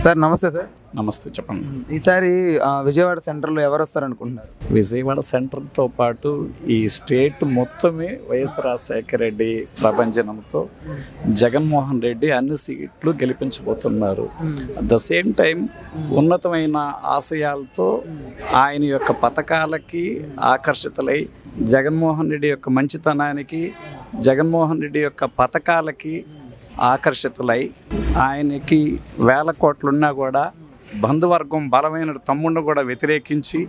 Sir నమస్తే sir. నమస్తే, చెప్పండి. ఈసారి విజయవాడ సెంటర్లో ఎవరు వస్తారనుకుంటున్నారు? విజయవాడ సెంటర్తో పాటు ఈ స్టేట్ మొత్తమే వైఎస్ రాజశేఖర రెడ్డి ప్రభంజనంతో జగన్మోహన్ రెడ్డి అన్ని సీట్లు గెలిపించబోతున్నారు. అట్ ద సేమ్ టైం ఉన్నతమైన ఆశయాలతో ఆయన యొక్క పథకాలకి ఆకర్షితులై జగన్మోహన్ రెడ్డి యొక్క మంచితనానికి, జగన్మోహన్ రెడ్డి యొక్క పథకాలకి ఆకర్షితులై ఆయనకి వేల కోట్లున్నా కూడా బంధువర్గం బలమైన తమ్ముడిని కూడా వ్యతిరేకించి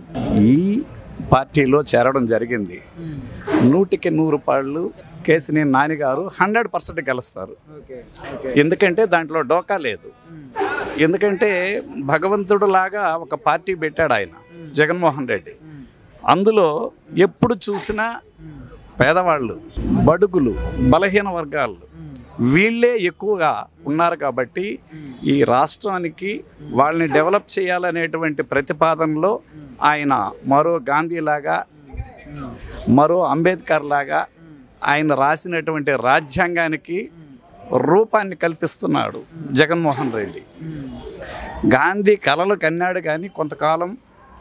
ఈ పార్టీలో చేరడం జరిగింది. 100కి 100 పాళ్ళు కేసినేని నాని గారు 100% గెలుస్తారు. ఎందుకంటే దాంట్లో డోకా లేదు. ఎందుకంటే భగవంతుడు లాగా ఒక పార్టీ పెట్టాడు ఆయన జగన్మోహన్ రెడ్డి. అందులో ఎప్పుడు చూసినా పేదవాళ్ళు, బడుగులు, బలహీన వర్గాలు వీళ్ళే ఎక్కువగా ఉన్నారు. కాబట్టి ఈ రాష్ట్రానికి వాళ్ళని డెవలప్ చేయాలనేటువంటి ప్రతిపాదనలో ఆయన మరో గాంధీలాగా, మరో అంబేద్కర్ లాగా ఆయన రాసినటువంటి రాజ్యాంగానికి రూపాన్ని కల్పిస్తున్నాడు జగన్మోహన్ రెడ్డి. గాంధీ కలలు కన్నాడు కానీ కొంతకాలం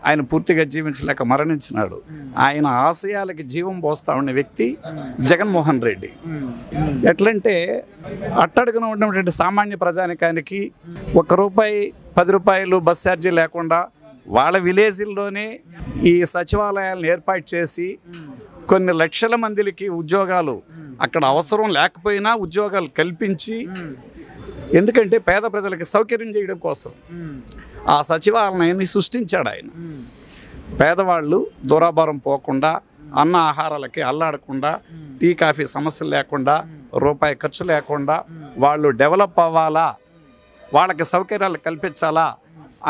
ఆయన పూర్తిగా జీవించలేక మరణించినాడు. ఆయన ఆశయాలకి జీవం పోస్తా ఉన్న వ్యక్తి జగన్మోహన్ రెడ్డి. ఎట్లంటే అట్టడుగున ఉన్నటువంటి సామాన్య ప్రజానికానికి ₹1, ₹10 బస్ ఛార్జీ లేకుండా వాళ్ళ విలేజ్ల్లోనే ఈ సచివాలయాలను ఏర్పాటు చేసి కొన్ని లక్షల మందికి ఉద్యోగాలు, అక్కడ అవసరం లేకపోయినా ఉద్యోగాలు కల్పించి, ఎందుకంటే పేద ప్రజలకి సౌకర్యం చేయడం కోసం ఆ సచివాలయాన్ని సృష్టించాడు ఆయన. పేదవాళ్ళు దూరాభారం పోకుండా, అన్న ఆహారాలకి అల్లాడకుండా, టీ కాఫీ సమస్యలు లేకుండా, రూపాయి ఖర్చు లేకుండా వాళ్ళు డెవలప్ అవ్వాలా, వాళ్ళకి సౌకర్యాలు కల్పించాలా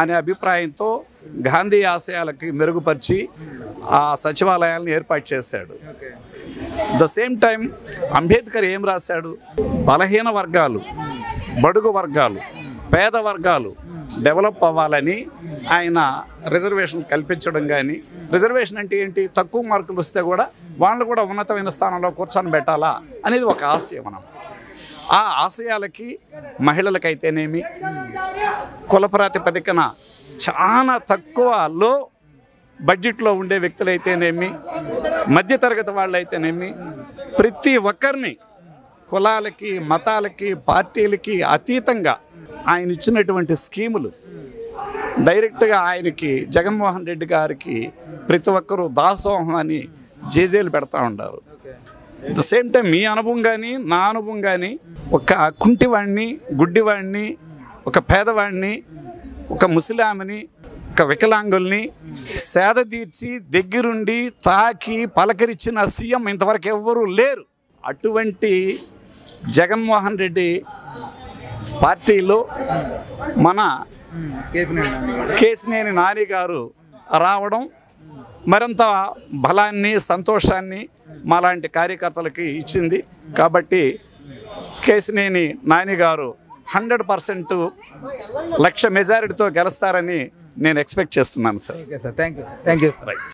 అనే అభిప్రాయంతో గాంధీ ఆశయాలకి మెరుగుపరిచి ఆ సచివాలయాలను ఏర్పాటు చేశాడు. ద సేమ్ టైం అంబేద్కర్ ఏం రాశాడు? బలహీన వర్గాలు, బడుగు వర్గాలు, పేద వర్గాలు డెవలప్ అవ్వాలని ఆయన రిజర్వేషన్ కల్పించడం. కానీ రిజర్వేషన్ అంటే ఏంటి? తక్కువ మార్కులు వస్తే కూడా వాళ్ళు కూడా ఉన్నతమైన స్థానంలో కూర్చొని పెట్టాలా అనేది ఒక ఆశయం. మనం ఆ ఆశయాలకి మహిళలకైతేనేమి, కుల ప్రాతిపదికన చాలా తక్కువ లో బడ్జెట్లో ఉండే వ్యక్తులైతేనేమి, మధ్యతరగతి వాళ్ళు అయితేనేమి, ప్రతి ఒక్కరిని కులాలకి, మతాలకి, పార్టీలకి అతీతంగా ఆయన ఇచ్చినటువంటి స్కీములు డైరెక్ట్గా ఆయనకి, జగన్మోహన్ రెడ్డి గారికి ప్రతి ఒక్కరూ దాసోహం అని జేజేలు పెడతా ఉంటారు. ద సేమ్ టైం మీ అనుభవం కానీ నా అనుభవం కానీ, ఒక కుంటివాడిని, గుడ్డివాడిని, ఒక పేదవాడిని, ఒక ముసలామిని, ఒక వికలాంగుల్ని సేద తీర్చి దగ్గరుండి తాకి పలకరించిన సీఎం ఇంతవరకు ఎవ్వరూ లేరు. అటువంటి జగన్మోహన్ రెడ్డి పార్టీలో మన కేసినేని నాని గారు రావడం మరింత బలాన్ని, సంతోషాన్ని మాలాంటి కార్యకర్తలకి ఇచ్చింది. కాబట్టి కేసినేని నాని గారు 100% లక్ష మెజారిటీతో గెలుస్తారని నేను ఎక్స్పెక్ట్ చేస్తున్నాను sir. Okay sir, thank you. Thank you. Right.